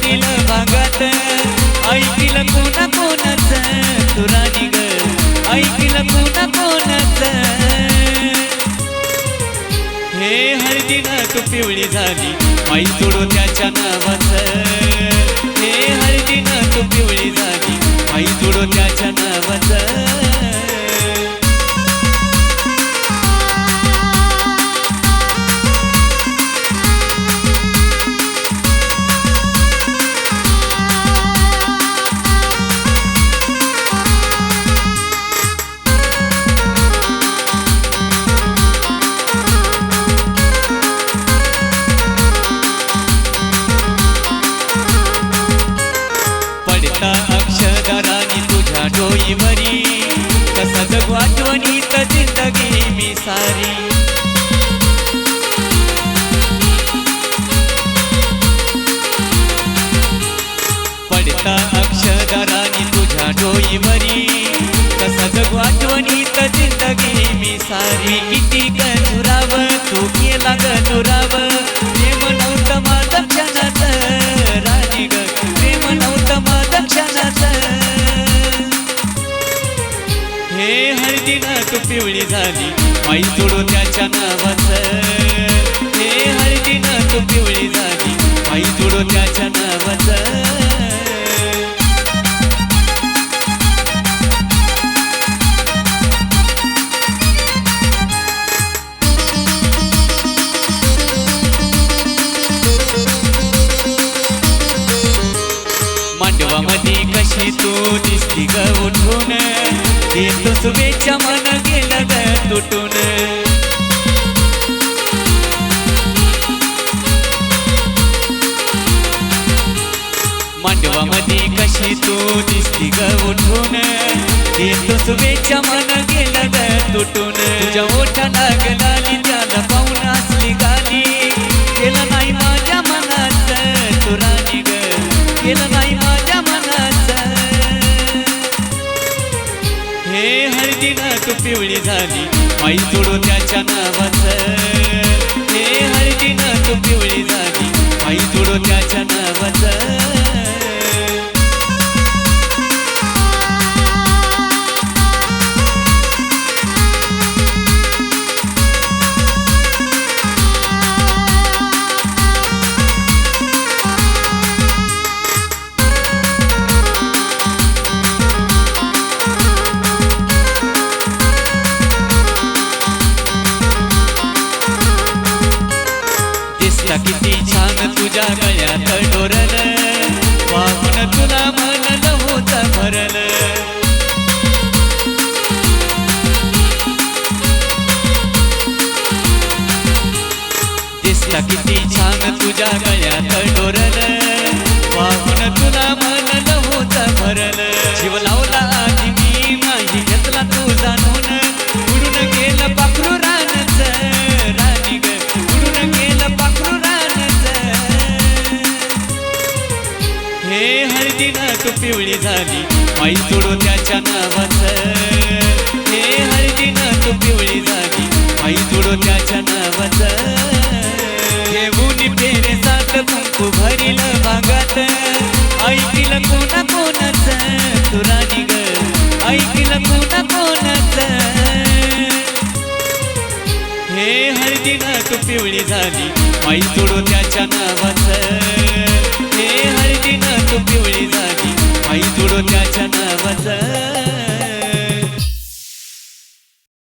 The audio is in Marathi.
भरील भागात ऐकिल कोणा कोणाच तू राणी ग ऐकिल कोणा कोणाच हे हळदीनं तू पिवळी झाली माई जोडो त्याच्या नावाचं हे हळदीनं तू पिवळी झाली माई जोडो त्याच्या नावाचं अक्षरदारानी तुझ्या डोईवरी कसा जगू आठवणीत जिंदगी मी सारी पडता अक्षरदारानी तुझ्या डोईवरी कसा जगू आठवणीत जिंदगी मी सारी किती गजुराव तू केला गजुराव प्रेम नव्हतं माझं क्षणात राणी ग प्रेम नव्हतं माझं क्षणात हे हळदीनं तू पिवळी झाली माई जोडो त्याच्या नावाचं हे हळदीनं तू पिवळी झाली माई जोडो त्याच्या नावाचं मांडवामध्ये कशी तू दिसती ग उठून देतो शुभेच्छा मन गेलं ग तुटून मांडवामध्ये कशी तू दिसती ग उठून देतो शुभेच्छा मन गेलं ग तुटून तुझ्या ओठाला गलाली त्याला पाहून असली गाली केलं नाही माझ्या मनात तू राणी ग केलं नाही माझ्या मनात हे हळदीनं तू पिवळी झाली माई जोडो त्याच्या नावाचं हे हळदीनं तू पिवळी झाली माई जोडो त्याच्या नावाचं किती छान तुझ्या गळ्यात डोरल वाहून तुला मन होत भरल दिसला किती छान तुझ्या गळ्यात डोरल वाहून तुला मन होत भरल जीव लावला आधी मी नाही घेतला तू जाणून उडून गेलं पाखरू रानच राणी ग उडून गेलं पाखरू हे हळदीनं तू पिवळी झाली माई जोडो त्याच्या नावाचं हे हळदीनं तू पिवळी झाली माई जोडो त्याच्या नावाचं घेऊन फेरे सात कुंकू भरील भागात ऐकिल कोणा कोणाच तू राणी ग ऐकिल कोणा कोणाच हे हळदीनं तू पिवळी झाली माई जोडो त्याच्या नावाचं हे हळदीनं